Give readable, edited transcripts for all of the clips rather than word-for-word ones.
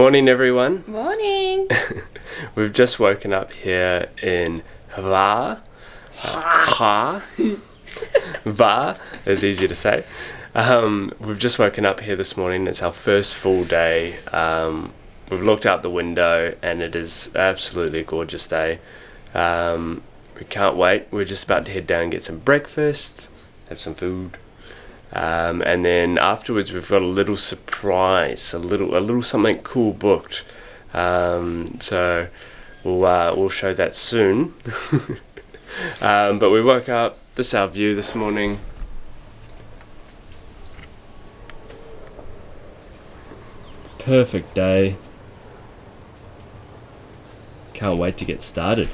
Morning everyone. Morning. We've just woken up here in Hvar. Hvar is easy to say. We've just woken up here this morning. It's our first full day. We've looked out the window and it is absolutely a gorgeous day. We can't wait. We're just about to head down and get some breakfast, have some food. And then afterwards we've got a little surprise, a little something cool booked. So we'll show that soon. But we woke up, this is our view this morning. Perfect day. Can't wait to get started.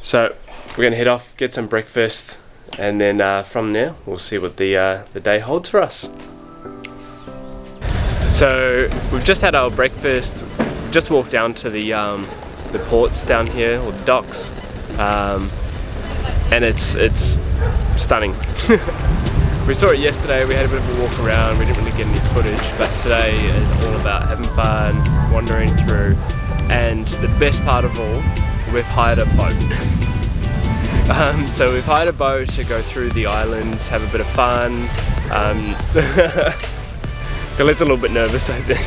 So we're gonna head off, get some breakfast, and then from there we'll see what the day holds for us. So we've just had our breakfast. We've just walked down to the ports down here, or the docks, and it's stunning. We saw it yesterday. We had a bit of a walk around. We didn't really get any footage, but today is all about having fun, wandering through, and the best part of all, we've hired a boat. So we've hired a boat to go through the islands, have a bit of fun. Colette's a little bit nervous, I think.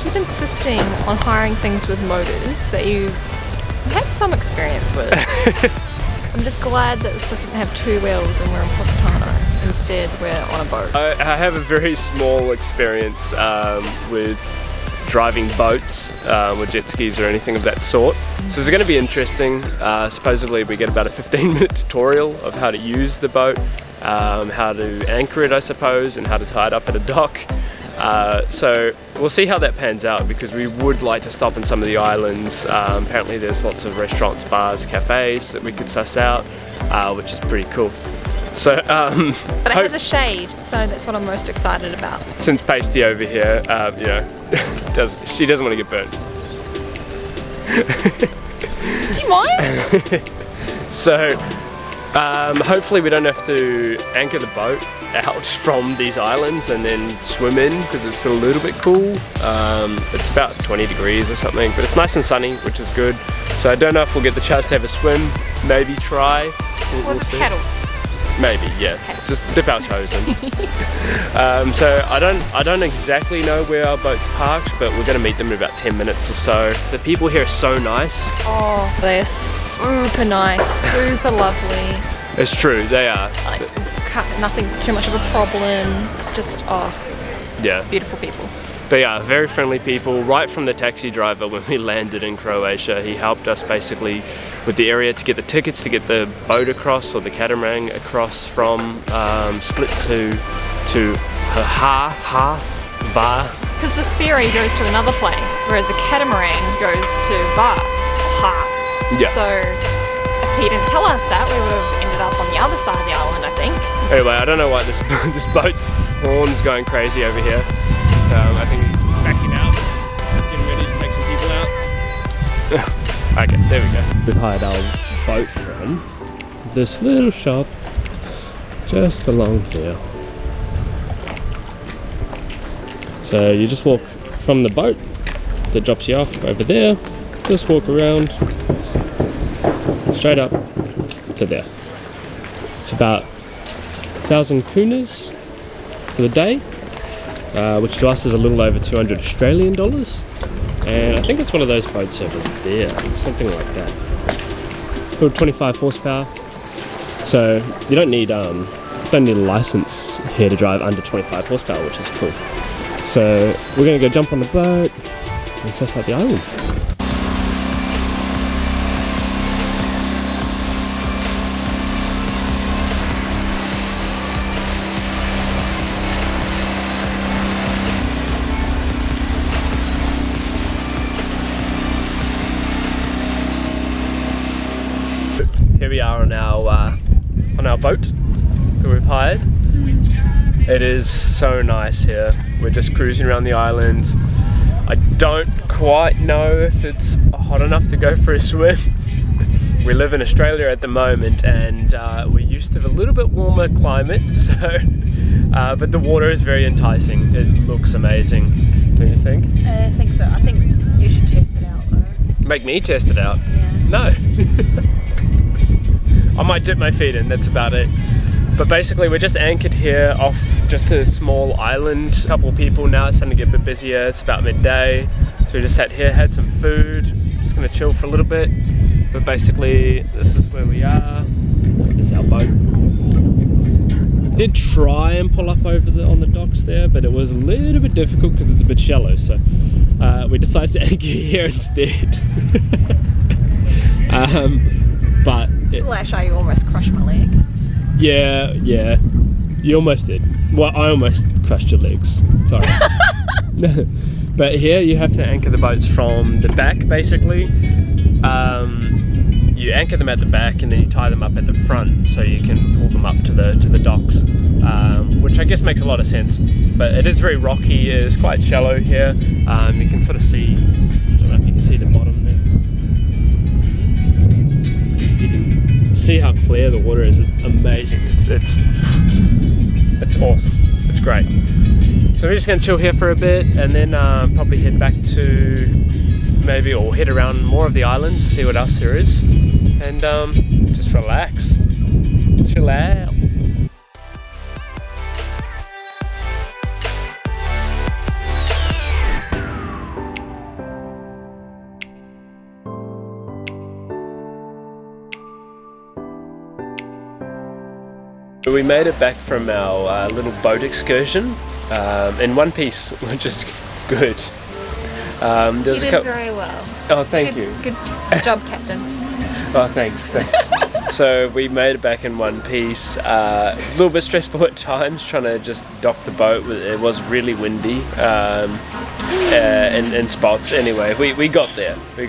Keep insisting on hiring things with motors that you have some experience with. I'm just glad that this doesn't have two wheels and we're in Positano. Instead, we're on a boat. I have a very small experience with driving boats, or jet skis or anything of that sort. So it's going to be interesting. Supposedly we get about a 15-minute tutorial of how to use the boat, how to anchor it I suppose, and how to tie it up at a dock. So we'll see how that pans out, because we would like to stop in some of the islands. Apparently there's lots of restaurants, bars, cafes that we could suss out, which is pretty cool. So, but it has a shade, so that's what I'm most excited about. Since Pasty over here, you know, she doesn't want to get burnt. Do you mind? So, hopefully we don't have to anchor the boat out from these islands and then swim in, because it's still a little bit cool. It's about 20 degrees or something, but it's nice and sunny, which is good. So I don't know if we'll get the chance to have a swim, maybe try. We'll see. Paddle. Maybe, yeah. Just dip our toes in. So I don't exactly know where our boat's parked, but we're going to meet them in about 10 minutes or so. The people here are so nice. Oh, they're super nice, super lovely. It's true, they are. Like, nothing's too much of a problem. Just, yeah, beautiful people. They are very friendly people. Right from the taxi driver when we landed in Croatia, he helped us basically with the area to get the tickets to get the boat across, or the catamaran across from Split to Hvar. Because the ferry goes to another place, whereas the catamaran goes to Hvar. Yeah. So if he didn't tell us that, we would have ended up on the other side of the island, I think. Anyway, I don't know why this boat's horn's going crazy over here. I think he's backing out, getting ready to take some people out. Okay, there we go. We've hired our boat from this little shop just along here. So you just walk from the boat that drops you off over there, just walk around straight up to there. It's about 1,000 kunas for the day, which to us is a little over 200 Australian dollars. And I think it's one of those boats over there, something like that. Little 25 horsepower. So you don't need a license here to drive under 25 horsepower, which is cool. So we're gonna go jump on the boat and suss out the islands. Here we are on our boat that we've hired. It is so nice here. We're just cruising around the islands. I don't quite know if it's hot enough to go for a swim. We live in Australia at the moment, and we're used to a little bit warmer climate, so but the water is very enticing. It looks amazing. Do you think? I think so. I think you should test it out though. Make me test it out? Yeah. No. I might dip my feet in, that's about it. But basically we're just anchored here off just a small island. A couple of people now, it's starting to get a bit busier. It's about midday. So we just sat here, had some food. Just gonna chill for a little bit. But basically this is where we are. There's our boat. Did try and pull up over on the docks there, but it was a little bit difficult because it's a bit shallow. So we decided to anchor here instead. But Slash, I almost crushed my leg. yeah, you almost did. Well, I almost crushed your legs. Sorry. But here you have to anchor the boats from the back, basically. You anchor them at the back and then you tie them up at the front so you can pull them up to the docks, which I guess makes a lot of sense. But it is very rocky. It's quite shallow here. You can sort of see. I don't know if you can see the bottom there. You can see how clear the water is. It's amazing. It's awesome. It's great. So we're just going to chill here for a bit and then probably head back to maybe, or head around more of the islands, see what else there is, and just relax, chill out. We made it back from our little boat excursion in one piece, which is good. You did very well. Oh, thank you. Good job, Captain. Oh, thanks. So we made it back in one piece. A little bit stressful at times trying to just dock the boat. It was really windy in spots. Anyway, we got there. We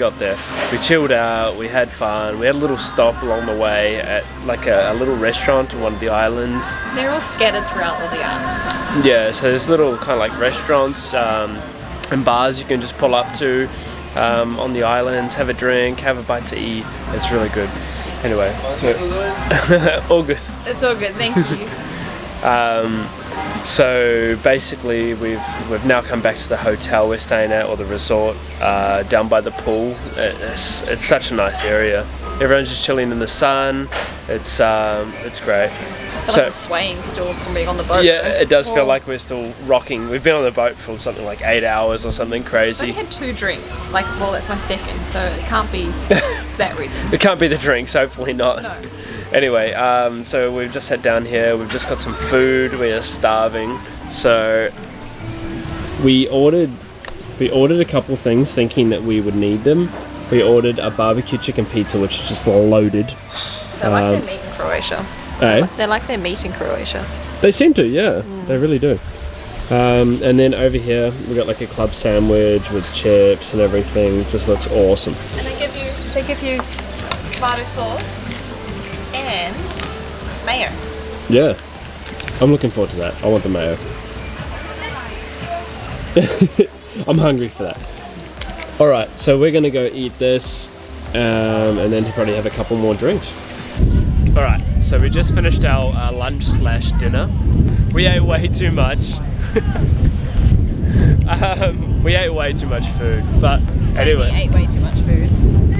chilled out. We had fun. We had a little stop along the way at like a little restaurant on one of the islands. They're all scattered throughout all the islands. Yeah, so there's little kind of like restaurants and bars you can just pull up to on the islands, have a drink, have a bite to eat. It's really good. Anyway, so all good. It's all good, thank you. So basically we've now come back to the hotel we're staying at, or the resort, down by the pool. It's such a nice area. Everyone's just chilling in the sun. It's great. I feel like we're swaying still from being on the boat. Yeah, though. it does feel like we're still rocking. We've been on the boat for something like 8 hours or something crazy. I had 2 drinks. Well, that's my second, so it can't be that reason. It can't be the drinks, hopefully not. No. Anyway, so we've just sat down here. We've just got some food. We are starving. So we ordered a couple things thinking that we would need them. We ordered a barbecue chicken pizza, which is just loaded. They like their meat in Croatia. Eh? They like their meat in Croatia. They seem to, yeah. They really do. And then over here we got like a club sandwich with chips and everything. Just looks awesome. And they give you tomato sauce and mayo. Yeah, I'm looking forward to that. I want the mayo. I'm hungry for that. All right, so we're gonna go eat this, and then probably have a couple more drinks. All right, so we just finished our lunch/dinner. We ate way too much. We ate way too much food, but anyway. Jamie ate way too much food.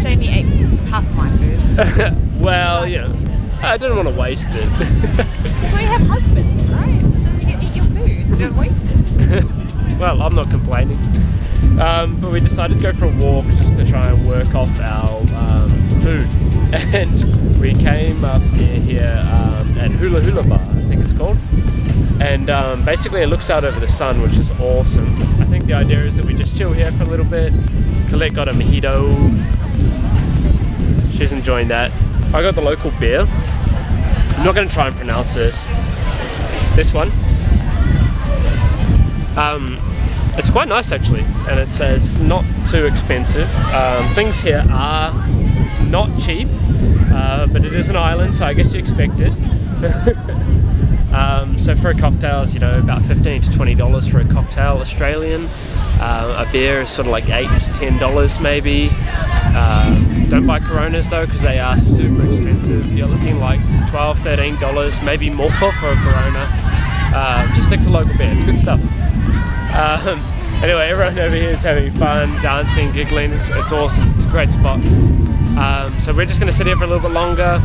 Jamie ate half of my food. Well, you know, I didn't want to waste it. That's why you have husbands, right? So they get to eat your food. You don't waste it. Well, I'm not complaining. But we decided to go for a walk just to try and work off our food. And we came up near here at Hula Hula Bar, I think it's called. And basically it looks out over the sun, which is awesome. I think the idea is that we just chill here for a little bit. Colette got a mojito. She's enjoying that. I got the local beer. I'm not going to try and pronounce this. This one. It's quite nice actually, and it says not too expensive. Things here are not cheap, but it is an island, so I guess you expect it. So for a cocktail, it's, you know, about $15 to $20 for a cocktail Australian. A beer is sort of like $8 to $10 maybe. Don't buy Coronas though, because they are super expensive. You're looking like $12, $13, maybe more for a Corona. Just stick to local beer, it's good stuff. Anyway, everyone over here is having fun, dancing, giggling. It's awesome. It's a great spot. So we're just going to sit here for a little bit longer.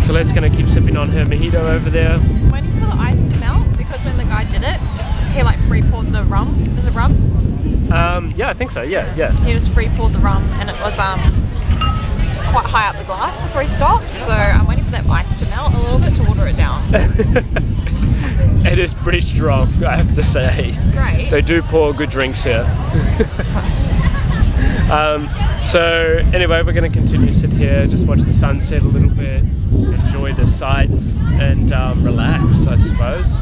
Colette's going to keep sipping on her mojito over there. I'm waiting for the ice to melt because when the guy did it, he like free poured the rum. Is it rum? Yeah, I think so. Yeah. He just free poured the rum and it was quite high up the glass before he stopped. So I'm waiting for that ice to melt a little bit to water it down. It is pretty strong, I have to say. It's great. They do pour good drinks here. So anyway, we're going to continue to sit here, just watch the sunset a little bit, enjoy the sights, and relax, I suppose.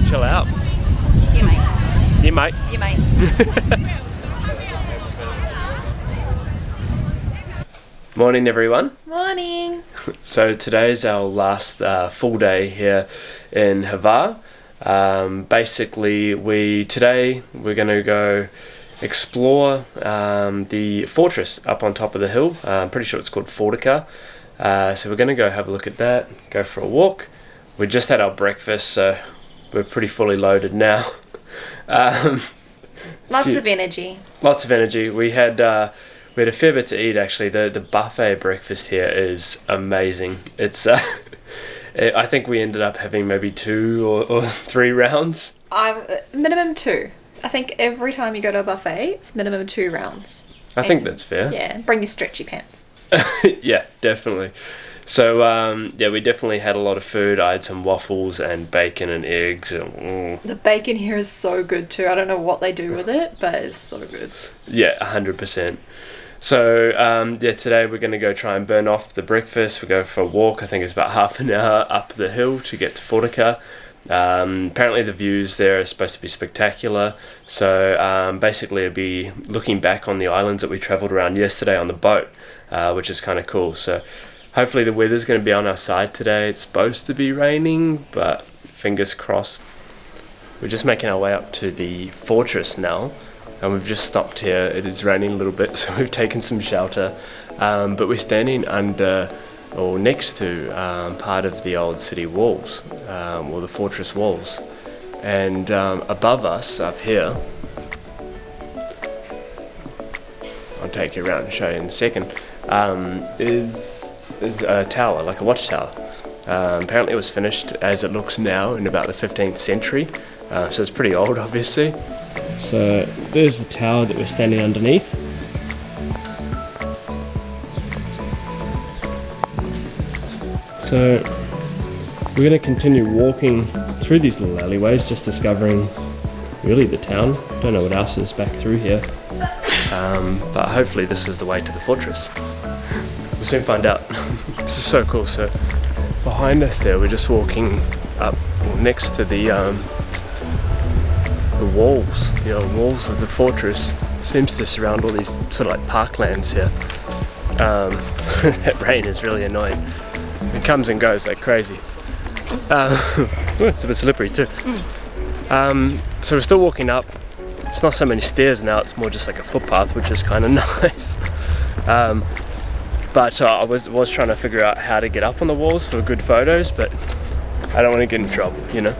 Chill out. Yeah, mate. Yeah, mate. Yeah, mate. Morning, everyone. Morning. So today's our last full day here in Hvar. Basically, today we're going to go explore the fortress up on top of the hill. I'm pretty sure it's called Fortica. So we're going to go have a look at that, go for a walk. We just had our breakfast, so we're pretty fully loaded now. Lots of energy. Lots of energy. We had a fair bit to eat, actually. The buffet breakfast here is amazing. It's I think we ended up having maybe 2 or 3 rounds. Minimum 2. I think every time you go to a buffet, it's minimum 2 rounds. I think that's fair. Yeah, bring your stretchy pants. Yeah, definitely. So, yeah, we definitely had a lot of food. I had some waffles and bacon and eggs. The bacon here is so good too. I don't know what they do with it, but it's so good. Yeah, 100%. So, yeah, today we're going to go try and burn off the breakfast. We go for a walk. I think it's about half an hour up the hill to get to Fortica. Apparently the views there are supposed to be spectacular. So, basically it'll be looking back on the islands that we travelled around yesterday on the boat, which is kind of cool. So, hopefully the weather's going to be on our side today. It's supposed to be raining, but fingers crossed. We're just making our way up to the fortress now. And we've just stopped here. It is raining a little bit, so we've taken some shelter. But we're standing under, or next to, part of the old city walls, or the fortress walls. And above us, up here, I'll take you around and show you in a second, is a tower, like a watchtower. Apparently it was finished, as it looks now, in about the 15th century. So it's pretty old, obviously. So there's the tower that we're standing underneath. So we're going to continue walking through these little alleyways, just discovering really the town. Don't know what else is back through here. But hopefully this is the way to the fortress. We'll soon find out. This is so cool. So behind us there, we're just walking up next to the walls, the old walls of the fortress. Seems to surround all these sort of like parklands here. That rain is really annoying. It comes and goes like crazy. It's a bit slippery too. So we're still walking up. It's not so many stairs now, it's more just like a footpath, which is kind of nice. But I was trying to figure out how to get up on the walls for good photos, but I don't want to get in trouble, you know.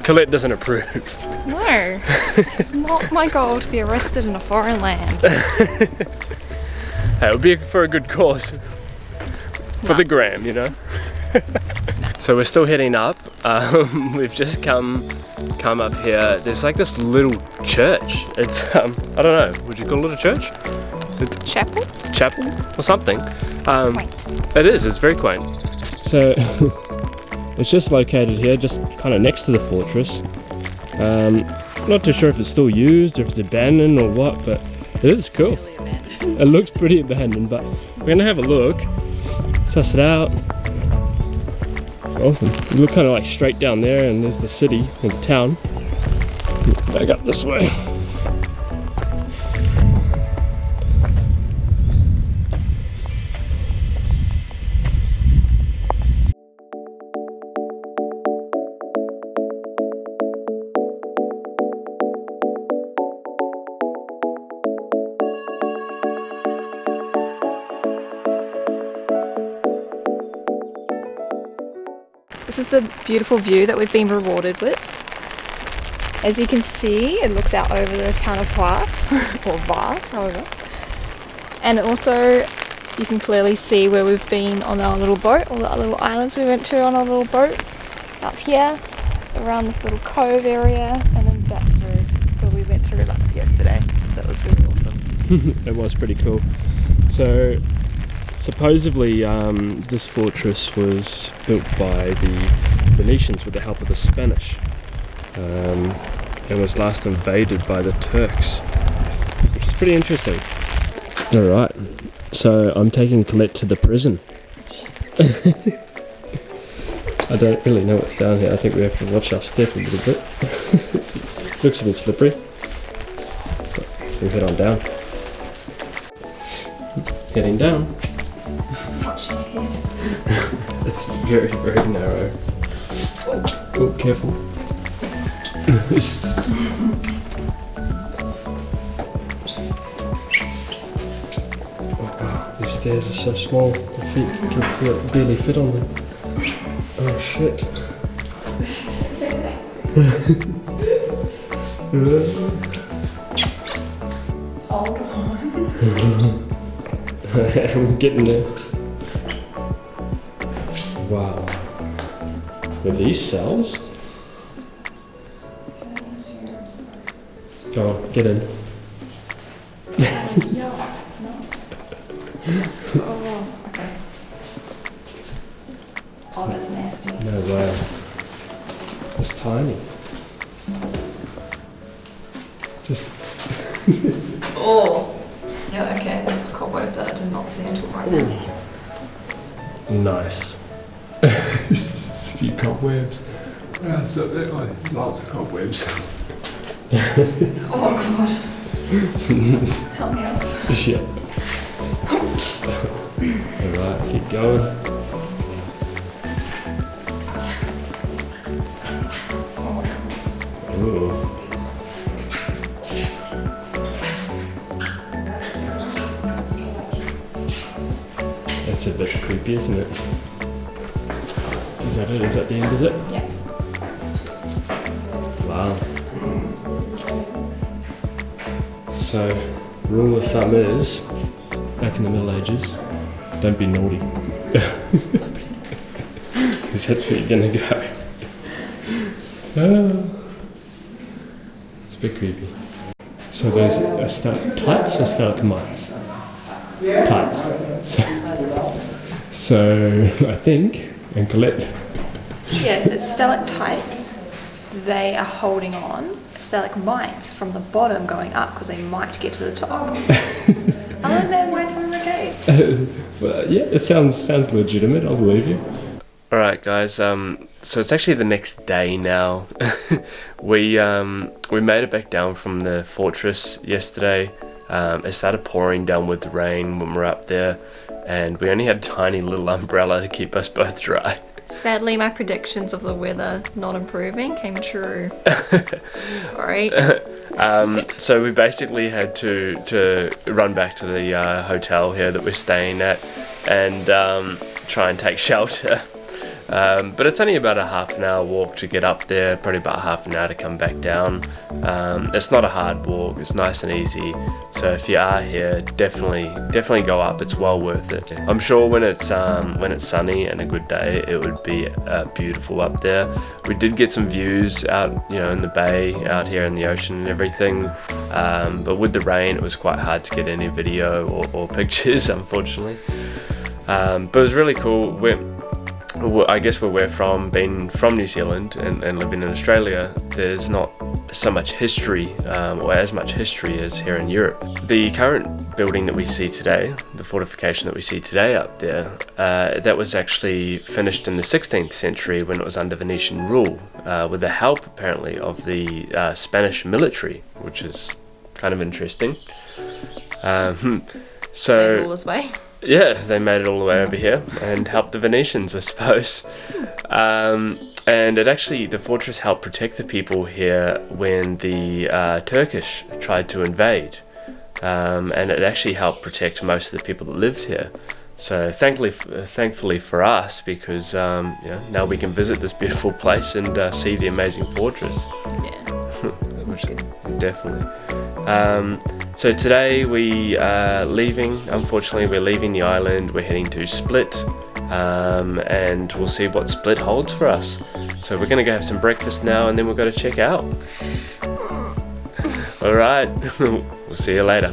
Colette doesn't approve. No, it's not my goal to be arrested in a foreign land. Hey, it would be for a good cause. For the gram, you know. So we're still heading up. We've just come up here. There's like this little church. It's I don't know. Would you call it a church? It's chapel or something. It is. It's very quaint. So it's just located here, just kind of next to the fortress. Not too sure if it's still used or if it's abandoned or what, but it is cool. It looks pretty abandoned, but we're gonna have a look, suss it out. It's awesome. You look kind of like straight down there, and there's the city or the town. Back up this way. This is the beautiful view that we've been rewarded with. As you can see, it looks out over the town of Hvar, or Hvar, however. And also, you can clearly see where we've been on our little boat, all the little islands we went to on our little boat. Out here, around this little cove area, and then back through where we went through like yesterday. So it was really awesome. It was pretty cool. So supposedly this fortress was built by the Venetians with the help of the Spanish, and was last invaded by the Turks, which is pretty interesting. Alright, so I'm taking Colette to the prison. I don't really know what's down here. I think we have to watch our step a little bit. It looks a bit slippery. But we'll head on down. Heading down. Watch your head. It's very, very narrow. Oh, careful. Oh, these stairs are so small. My feet can barely fit on them. Oh shit. Hold on. I'm getting there. Wow. Are these cells? Go on, get in. Oh, okay. Oh, that's nasty. No way. It's tiny. Just. Oh. Yeah, okay, there's a cobweb that I did not see until right now. Nice. A few cobwebs. Yeah, so there are lots of cobwebs. Oh god. Help me out. Yeah. Alright, keep going. Ooh. That's a bit creepy, isn't it? Is that it? Is that the end, is it? Yeah. Wow. So, rule of thumb is, back in the Middle Ages, don't be naughty. Because that's where you're gonna go. It's a bit creepy. So those are tights or stalagmites? Tights. So I think, and Colette. Yeah, it's stalactites. They are holding on. Stalagmites from the bottom going up because they might get to the top. Other than my time in the caves. Well, yeah, it sounds legitimate. I'll believe you. All right, guys. So it's actually the next day now. We made it back down from the fortress yesterday. It started pouring down with the rain when we were up there, and we only had a tiny little umbrella to keep us both dry. Sadly, my predictions of the weather not improving came true. Sorry. So we basically had to run back to the hotel here that we're staying at and try and take shelter. But it's only about a half an hour walk to get up there, probably about half an hour to come back down. It's not a hard walk, it's nice and easy. So if you are here, definitely go up, it's well worth it. I'm sure when it's sunny and a good day, it would be beautiful up there. We did get some views out, in the bay, out here in the ocean and everything. But with the rain, it was quite hard to get any video or pictures, unfortunately. But it was really cool. I guess where we're from, being from New Zealand and living in Australia, there's not so much history, or as much history as here in Europe. The current building that we see today, the fortification that we see today up there, that was actually finished in the 16th century when it was under Venetian rule, with the help apparently of the Spanish military, which is kind of interesting. So all this way. Yeah, they made it all the way over here and helped the Venetians, I suppose. And the fortress helped protect the people here when the Turkish tried to invade. And it actually helped protect most of the people that lived here. So thankfully for us, because now we can visit this beautiful place and see the amazing fortress. Yeah. That's good. Definitely. So today we are leaving. Unfortunately, we're leaving the island. We're heading to Split, and we'll see what Split holds for us. So we're gonna go have some breakfast now, and then we've got to check out. All right. We'll see you later.